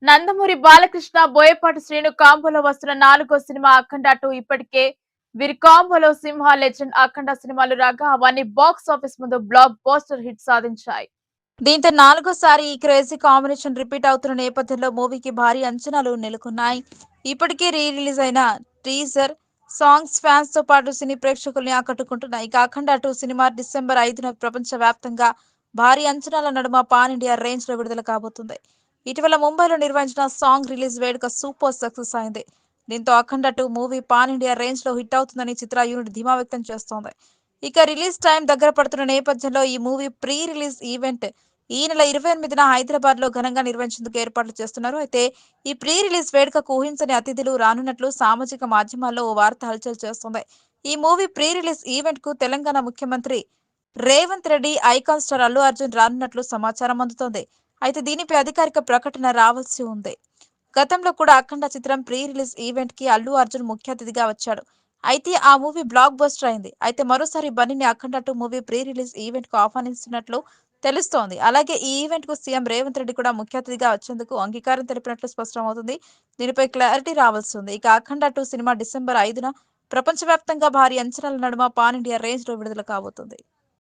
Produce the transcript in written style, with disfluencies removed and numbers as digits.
నందమూరి బాలకృష్ణ, బోయపాటి శ్రీను కాంబోలో వస్తున్న 4గో సినిమా 'అఖండ 2' ఇప్పటికే వీరి కాంబోలో సింహ, లెజెండ్, అఖండ సినిమాలు రాగా అవన్నీ బాక్స్ ఆఫీస్ ముందు బ్లాక్ బస్టర్ హిట్ సాధించాయి. దీంతో 4గోసారి ఈ క్రేజీ కాంబినేషన్ రిపీట్ అవుతున్న నేపథ్యంలో మూవీకి భారీ అంచనాలు నెలకొన్నాయి. ఇప్పటికే రిలీజ్ అయిన టీజర్ సాంగ్స్ ఫ్యాన్స్ తో పాటు సినీ ప్రేక్షకుల్ని ఆకట్టుకుంటున్నాయి. ఇక 'అఖండ 2' సినిమా డిసెంబర్ 5న ప్రపంచ వ్యాప్తంగా భారీ అంచనాల నడుమ పాన్ ఇండియా రేంజ్ లో విడుదల కాబోతుంది. ఇటీవల ముంబైలో నిర్వహించిన సాంగ్ రిలీజ్ వేడుక సూపర్ సక్సెస్ అయింది. దీంతో 'అఖండ 2' మూవీ పాన్ ఇండియా రేంజ్ లో హిట్ అవుతుందని చిత్ర యూనిట్ ధీమా వ్యక్తం చేస్తోంది. ఇక రిలీజ్ టైం దగ్గర పడుతున్న నేపథ్యంలో ఈ మూవీ ప్రీ రిలీజ్ ఈవెంట్ ఈ నెల 28న హైదరాబాద్ లో ఘనంగా నిర్వహించేందుకు ఏర్పాట్లు చేస్తున్నారు. అయితే ఈ ప్రీ రిలీజ్ వేడుకకు ఊహించని అతిథులు రానున్నట్లు సామాజిక మాధ్యమాల్లో ఓ వార్త హల్చల్ చేస్తోంది. ఈ మూవీ ప్రీ రిలీజ్ ఈవెంట్ కు తెలంగాణ ముఖ్యమంత్రి రేవంత్ రెడ్డి, ఐకాన్ స్టార్ అల్లు అర్జున్ రానున్నట్లు సమాచారం అందుతోంది. అయితే దీనిపై అధికారిక ప్రకటన రావాల్సి ఉంది. గతంలో కూడా అఖండ చిత్రం ప్రీ రిలీజ్ ఈవెంట్ కి అల్లు అర్జున్ ముఖ్య అతిథిగా వచ్చాడు. అయితే ఆ మూవీ బ్లాక్ బస్టర్ అయింది. అయితే మరోసారి బన్నీని అఖండ 2 మూవీ ప్రీ రిలీజ్ ఈవెంట్ కు ఆహ్వానిస్తున్నట్లు తెలుస్తోంది. అలాగే ఈ ఈవెంట్ కు సీఎం రేవంత్ రెడ్డి కూడా ముఖ్య అతిథిగా వచ్చేందుకు అంగీకారం తెలిపినట్లు స్పష్టమవుతుంది. దీనిపై క్లారిటీ రావాల్సి ఉంది. ఇక అఖండ 2 సినిమా డిసెంబర్ 5న ప్రపంచవ్యాప్తంగా భారీ అంచనాల నడుమ పాన్ ఇండియా రేంజ్ లో విడుదల కాబోతుంది.